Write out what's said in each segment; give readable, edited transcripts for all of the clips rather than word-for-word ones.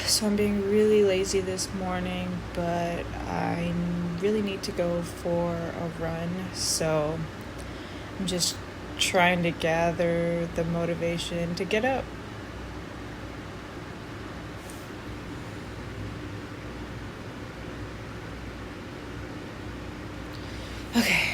So I'm being really lazy this morning, but I really need to go for a run. So I'm just trying to gather the motivation to get up. Okay.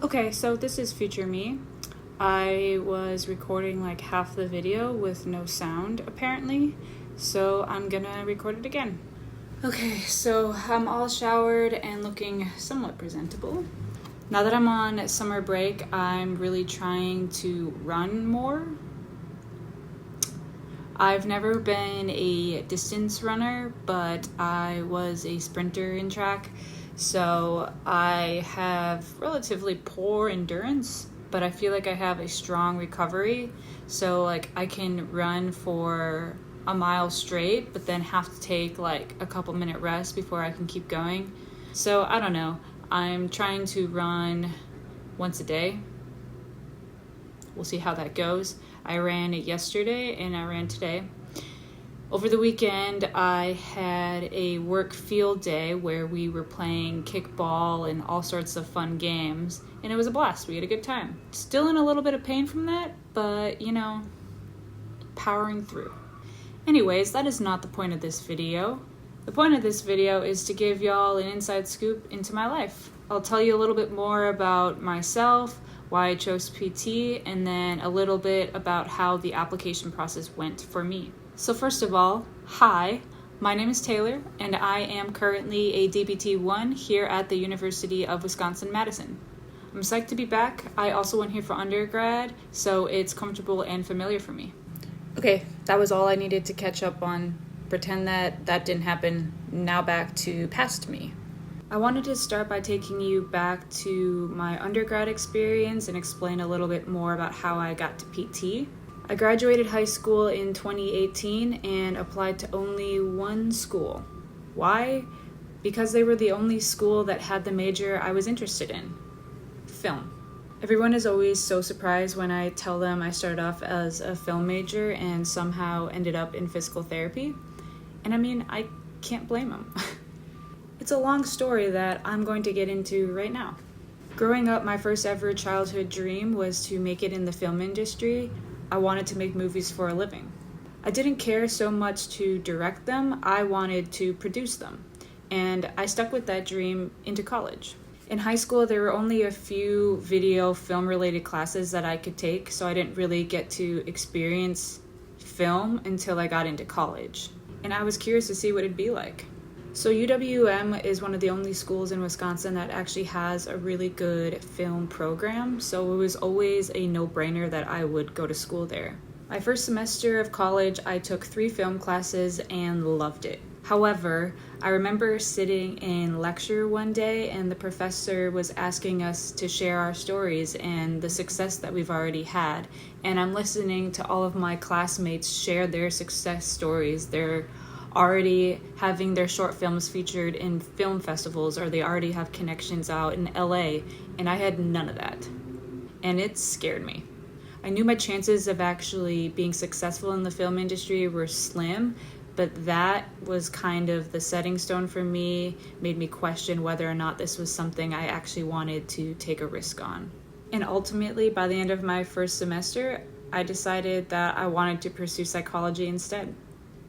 Okay, so this is future me. I was recording like half the video with no sound apparently, so I'm gonna record it again. Okay, so I'm all showered and looking somewhat presentable. Now that I'm on summer break, I'm really trying to run more. I've never been a distance runner, but I was a sprinter in track, so I have relatively poor endurance, but I feel like I have a strong recovery. So like I can run for a mile straight, but then have to take like a couple minute rest before I can keep going. So I don't know. I'm trying to run once a day. We'll see how that goes. I ran yesterday and I ran today. Over the weekend, I had a work field day where we were playing kickball and all sorts of fun games, and it was a blast. We had a good time. Still in a little bit of pain from that, but you know, powering through. Anyways, that is not the point of this video. The point of this video is to give y'all an inside scoop into my life. I'll tell you a little bit more about myself, why I chose PT, and then a little bit about how the application process went for me. So first of all, hi, my name is Taylor, and I am currently a DPT-1 here at the University of Wisconsin-Madison. I'm psyched to be back. I also went here for undergrad, so it's comfortable and familiar for me. Okay, that was all I needed to catch up on. Pretend that didn't happen. Now back to past me. I wanted to start by taking you back to my undergrad experience and explain a little bit more about how I got to PT. I graduated high school in 2018 and applied to only one school. Why? Because they were the only school that had the major I was interested in, film. Everyone is always so surprised when I tell them I started off as a film major and somehow ended up in physical therapy. And I mean, I can't blame them. It's a long story that I'm going to get into right now. Growing up, my first ever childhood dream was to make it in the film industry. I wanted to make movies for a living. I didn't care so much to direct them, I wanted to produce them. And I stuck with that dream into college. In high school, there were only a few video film related classes that I could take, so I didn't really get to experience film until I got into college. And I was curious to see what it'd be like. So UWM is one of the only schools in Wisconsin that actually has a really good film program, so it was always a no-brainer that I would go to school there. My first semester of college, I took 3 film classes and loved it. However, I remember sitting in lecture one day and the professor was asking us to share our stories and the success that we've already had, and I'm listening to all of my classmates share their success stories. They're already having their short films featured in film festivals, or they already have connections out in LA, and I had none of that. And it scared me. I knew my chances of actually being successful in the film industry were slim, but that was kind of the setting stone for me, made me question whether or not this was something I actually wanted to take a risk on. And ultimately, by the end of my first semester, I decided that I wanted to pursue psychology instead.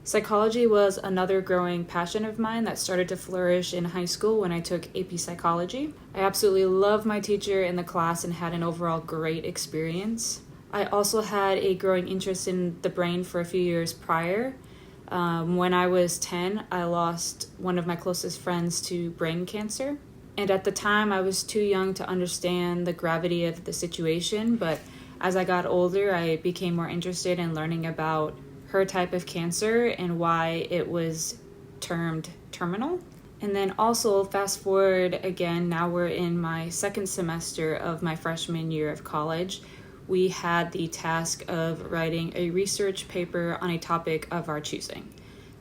Psychology was another growing passion of mine that started to flourish in high school when I took AP Psychology. I absolutely loved my teacher in the class and had an overall great experience. I also had a growing interest in the brain for a few years prior. When I was 10, I lost one of my closest friends to brain cancer. And at the time, I was too young to understand the gravity of the situation, but as I got older, I became more interested in learning about her type of cancer and why it was termed terminal. And then also, fast forward again, now we're in my second semester of my freshman year of college. We had the task of writing a research paper on a topic of our choosing.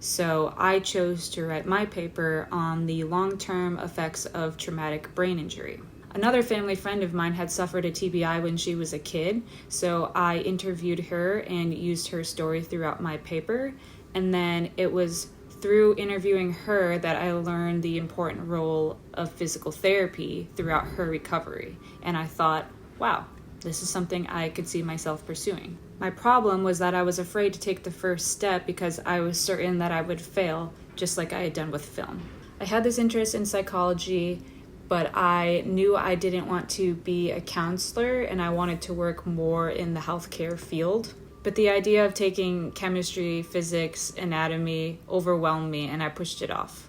So I chose to write my paper on the long-term effects of traumatic brain injury. Another family friend of mine had suffered a TBI when she was a kid, so I interviewed her and used her story throughout my paper. And then it was through interviewing her that I learned the important role of physical therapy throughout her recovery. And I thought, wow, this is something I could see myself pursuing. My problem was that I was afraid to take the first step because I was certain that I would fail, just like I had done with film. I had this interest in psychology, but I knew I didn't want to be a counselor and I wanted to work more in the healthcare field. But the idea of taking chemistry, physics, anatomy overwhelmed me and I pushed it off.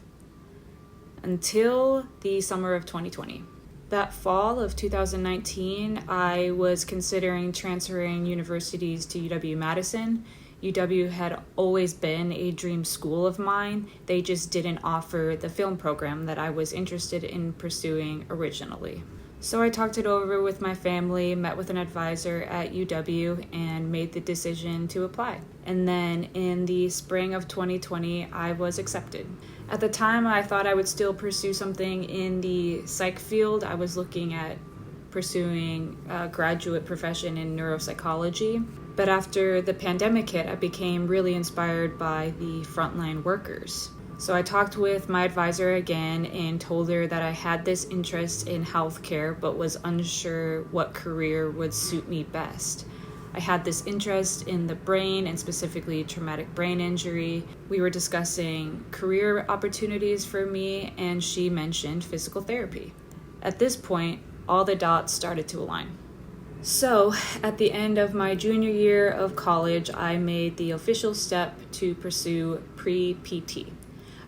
Until the summer of 2020. That fall of 2019, I was considering transferring universities to UW-Madison. UW had always been a dream school of mine. They just didn't offer the film program that I was interested in pursuing originally. So I talked it over with my family, met with an advisor at UW, and made the decision to apply. And then in the spring of 2020, I was accepted. At the time, I thought I would still pursue something in the psych field. I was looking at pursuing a graduate profession in neuropsychology. But after the pandemic hit, I became really inspired by the frontline workers. So I talked with my advisor again and told her that I had this interest in healthcare but was unsure what career would suit me best. I had this interest in the brain and specifically traumatic brain injury. We were discussing career opportunities for me and she mentioned physical therapy. At this point, all the dots started to align. So at the end of my junior year of college, I made the official step to pursue pre-PT.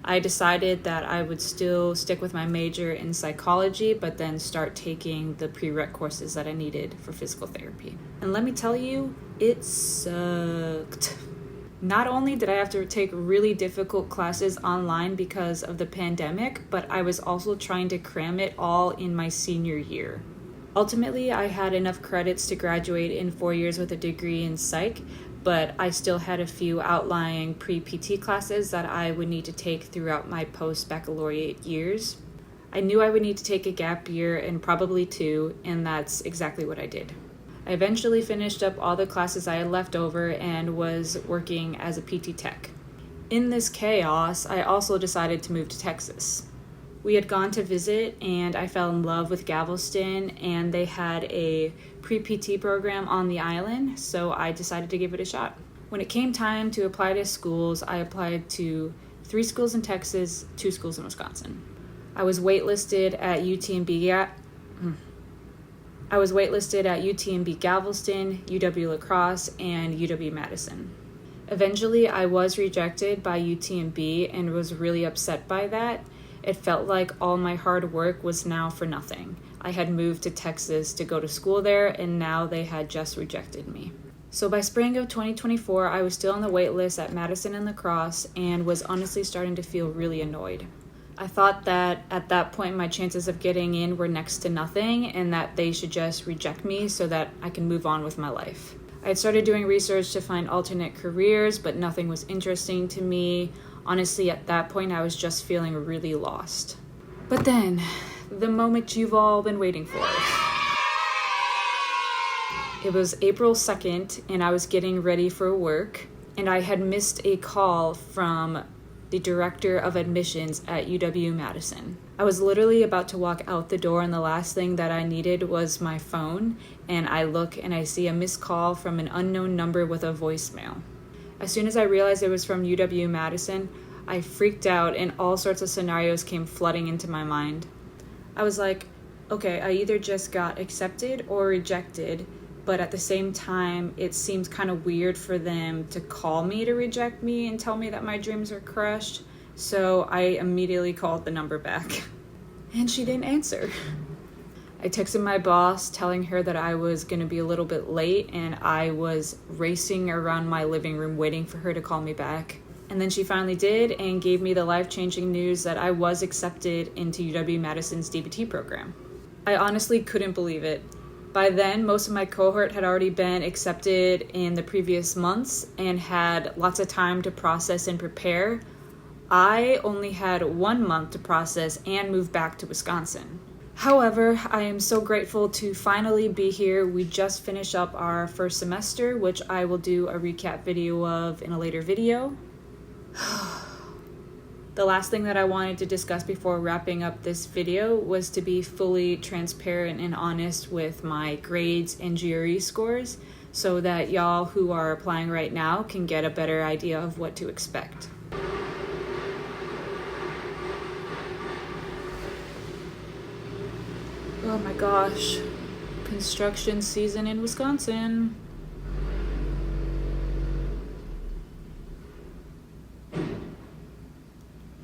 I decided that I would still stick with my major in psychology, but then start taking the prereq courses that I needed for physical therapy. And let me tell you, it sucked. Not only did I have to take really difficult classes online because of the pandemic, but I was also trying to cram it all in my senior year. Ultimately, I had enough credits to graduate in 4 years with a degree in psych, but I still had a few outlying pre-PT classes that I would need to take throughout my post-baccalaureate years. I knew I would need to take a gap year and probably two, and that's exactly what I did. I eventually finished up all the classes I had left over and was working as a PT tech. In this chaos, I also decided to move to Texas. We had gone to visit and I fell in love with Galveston and they had a pre-PT program on the island, so I decided to give it a shot. When it came time to apply to schools, I applied to 3 schools in Texas, 2 schools in Wisconsin. I was waitlisted at UTMB Galveston, UW La Crosse, and UW-Madison. Eventually, I was rejected by UTMB and was really upset by that. It felt like all my hard work was now for nothing. I had moved to Texas to go to school there, and now they had just rejected me. So by spring of 2024, I was still on the wait list at Madison and La Crosse and was honestly starting to feel really annoyed. I thought that at that point my chances of getting in were next to nothing and that they should just reject me so that I can move on with my life. I had started doing research to find alternate careers, but nothing was interesting to me. Honestly, at that point, I was just feeling really lost. But then, the moment you've all been waiting for. It was April 2nd, and I was getting ready for work, and I had missed a call from the director of admissions at UW-Madison. I was literally about to walk out the door, and the last thing that I needed was my phone, and I look and I see a missed call from an unknown number with a voicemail. As soon as I realized it was from UW-Madison, I freaked out and all sorts of scenarios came flooding into my mind. I was like, okay, I either just got accepted or rejected, but at the same time, it seems kind of weird for them to call me to reject me and tell me that my dreams are crushed. So I immediately called the number back, and she didn't answer. I texted my boss telling her that I was going to be a little bit late, and I was racing around my living room waiting for her to call me back. And then she finally did and gave me the life-changing news that I was accepted into UW-Madison's DBT program. I honestly couldn't believe it. By then, most of my cohort had already been accepted in the previous months and had lots of time to process and prepare. I only had 1 month to process and move back to Wisconsin. However, I am so grateful to finally be here. We just finished up our first semester, which I will do a recap video of in a later video. The last thing that I wanted to discuss before wrapping up this video was to be fully transparent and honest with my grades and GRE scores so that y'all who are applying right now can get a better idea of what to expect. Oh my gosh, construction season in Wisconsin.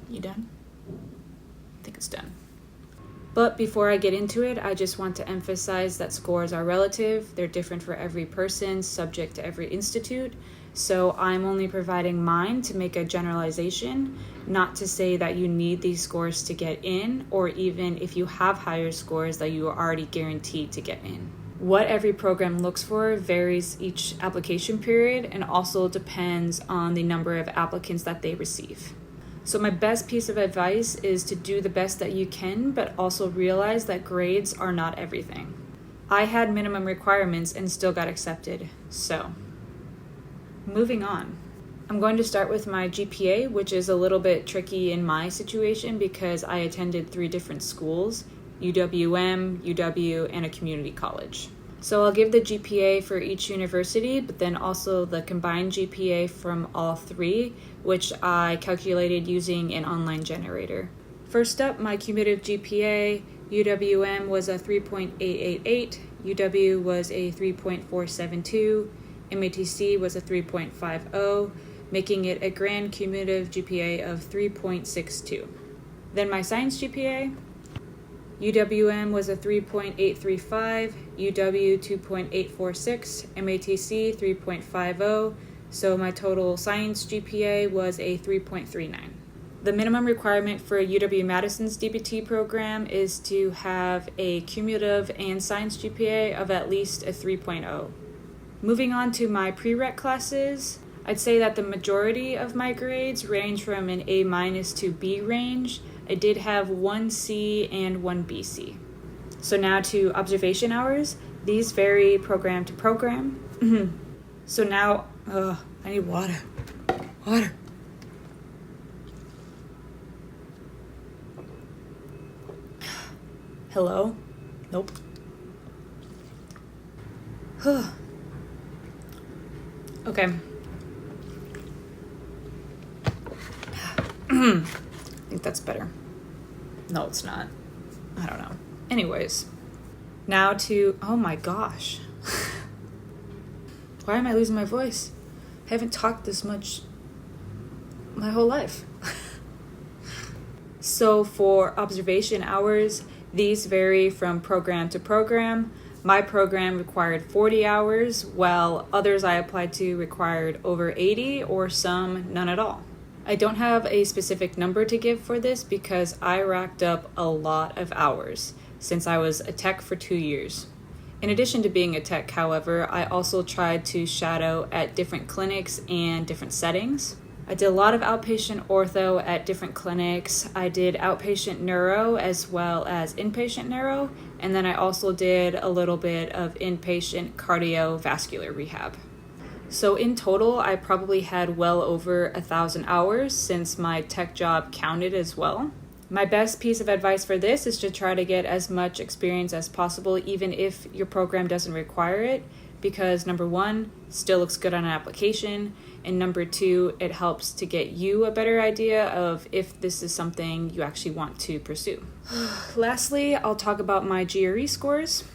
You done? I think it's done. But before I get into it, I just want to emphasize that scores are relative. They're different for every person, subject to every institute. So I'm only providing mine to make a generalization, not to say that you need these scores to get in, or even if you have higher scores that you are already guaranteed to get in. What every program looks for varies each application period and also depends on the number of applicants that they receive. So my best piece of advice is to do the best that you can, but also realize that grades are not everything. I had minimum requirements and still got accepted. So, moving on. I'm going to start with my GPA, which is a little bit tricky in my situation because I attended 3 different schools, UWM, UW, and a community college. So I'll give the GPA for each university, but then also the combined GPA from all 3, which I calculated using an online generator. First up, my cumulative GPA, UWM was a 3.888, UW was a 3.472, MATC was a 3.50, making it a grand cumulative GPA of 3.62. Then my science GPA, UWM was a 3.835, UW 2.846, MATC 3.50, so my total science GPA was a 3.39. The minimum requirement for UW-Madison's DBT program is to have a cumulative and science GPA of at least a 3.0. Moving on to my prereq classes, I'd say that the majority of my grades range from an A- to B range. I did have 1 C and 1 BC. So now to observation hours. These vary program to program. So now, I need water. Water. Hello? Nope. Okay. I think that's better. No, it's not. I don't know. Anyways, now to, oh my gosh. Why am I losing my voice? I haven't talked this much my whole life. So for observation hours, these vary from program to program. My program required 40 hours, while others I applied to required over 80 or some none at all. I don't have a specific number to give for this because I racked up a lot of hours since I was a tech for 2 years. In addition to being a tech, however, I also tried to shadow at different clinics and different settings. I did a lot of outpatient ortho at different clinics. I did outpatient neuro as well as inpatient neuro, and then I also did a little bit of inpatient cardiovascular rehab. So in total, I probably had well over 1,000 hours since my tech job counted as well. My best piece of advice for this is to try to get as much experience as possible, even if your program doesn't require it, because number 1, still looks good on an application, and number 2, it helps to get you a better idea of if this is something you actually want to pursue. Lastly, I'll talk about my GRE scores.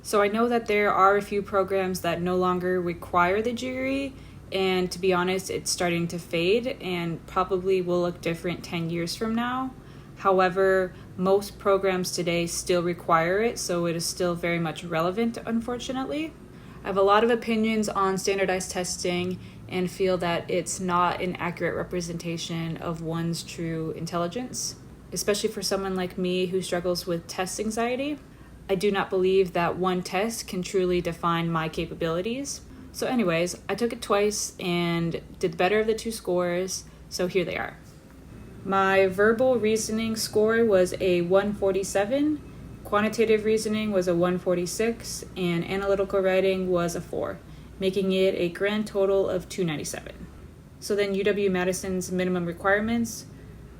So I know that there are a few programs that no longer require the GRE, and to be honest, it's starting to fade and probably will look different 10 years from now. However, most programs today still require it, so it is still very much relevant, unfortunately. I have a lot of opinions on standardized testing and feel that it's not an accurate representation of one's true intelligence, especially for someone like me who struggles with test anxiety. I do not believe that one test can truly define my capabilities. So anyways, I took it twice and did the better of the two scores, so here they are. My verbal reasoning score was a 147, quantitative reasoning was a 146, and analytical writing was a 4, making it a grand total of 297. So then UW-Madison's minimum requirements: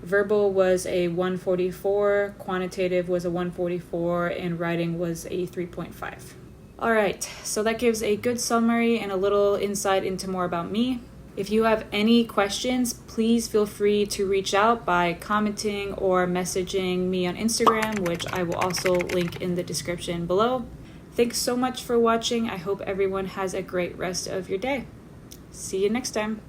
verbal was a 144, quantitative was a 144, and writing was a 3.5. All right, so that gives a good summary and a little insight into more about me. If you have any questions, please feel free to reach out by commenting or messaging me on Instagram, which I will also link in the description below. Thanks so much for watching. I hope everyone has a great rest of your day. See you next time.